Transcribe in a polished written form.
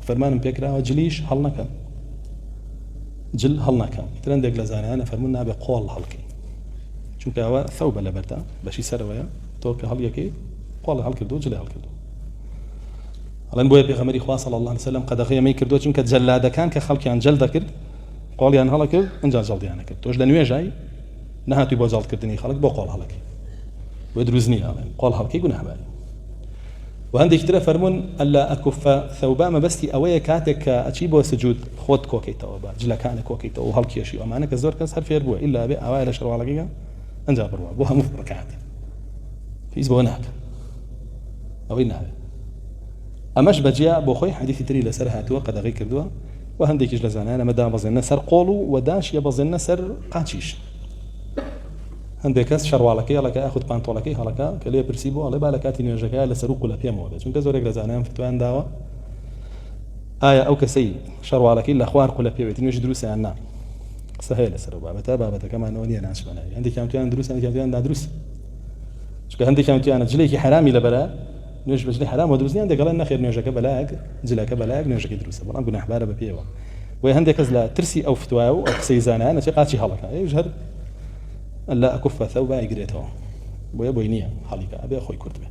فەرمانم پێکراوە جلیش هەڵ نەکەم جل هەڵ نەکەم ترندێک لە زانایانە فەرمون نابێ قۆڵ هەڵکەی چونکە ئەوە ثەوبە لە بەردا بەشی سەرەوەیە تۆ کە هەڵیەکەی قۆڵ هەڵکردو جلێ هەڵکردو ئەڵێن بۆیە پێغەمبەری خوا صلی الله علیه وسلم قەدەغەیەمەی کردو چونکە جەلادەکان کە خەڵکیان جەل دەکرد قۆڵیان هەڵەکرد ئەنجا جەڵدیانە کرد تۆش لە نوێژای نەهاتووی بۆ جەڵدکردنی خەڵک بۆ قۆڵ هەڵەکەی بۆ دروست نییە ئەڵێن قۆڵ هەڵکەی گوناهباری وهندێک ترە فەرمون ئەلا ئەکوفە ثەوبا مەبەستی ئەوەیە کاتێک کە ئەچی بۆ سجود خۆت کۆکەیتەوە بە جلەکانە کۆکەیتەوە و هەڵکێشی ئەمانە کە زۆر کەس هەر فێر بووە ئیلا بێ ئاوایە لە شەڕواڵەکەیە ئەنجا بڕوە بۆ هەموو ڕکعاتێ هیچ بۆ ناکە ئەوەی ناوێت ئەمەش بەجیا بۆ خۆی حەدیثی تری لەسەر هاتووە قەدەغەی کردووە و هەندێکیش لە زانایان ئەمە دابەزێنە سەر قۆڵ و داشیە بەزێنە سەر قاچیش هەندێک کەس شەڕواڵەکەی هەڵەکە یاخود پانتۆڵەکەی هەڵەکە کە لێ پرسی بۆ ئەڵێ با لە کاتی نوێژەکەیە لەسەر و قولە پێمەوە بێت چونکە زۆرێک لە زانایان فتوایان داوە ئایا ئەو کەسەی شەڕواڵەکەی لە خوار قولە پێوێت نوێژی دروستە یان نا قسە هەیە لەسەر بابەتەکەمانەوە نییە ناچمەنای هەندێکیان تویان دروستە هەندێکیان نادروست چونکە هەندێکیان تویانە جلێکی حرامی لەبەرە نوێژ بەجلی حرام و دروستیان دەگەڵێن نەخێر نوێژەکە بەلایەک جلەکە بەلایەک نوێژەکەی دروستە بەڵام گوناهبارە بە پێوە وی هەندێک کەس لە ترسی ئەو فتوایە و ئەو قسەی زانایان ئەچێ قاچی هەڵەکە ئەویش هەر ئەلا ئەکوفە ثەوبا ئیگرێتەوە بۆیە بۆی نییە هەڵیکە ئەبێ خۆی کورت بێ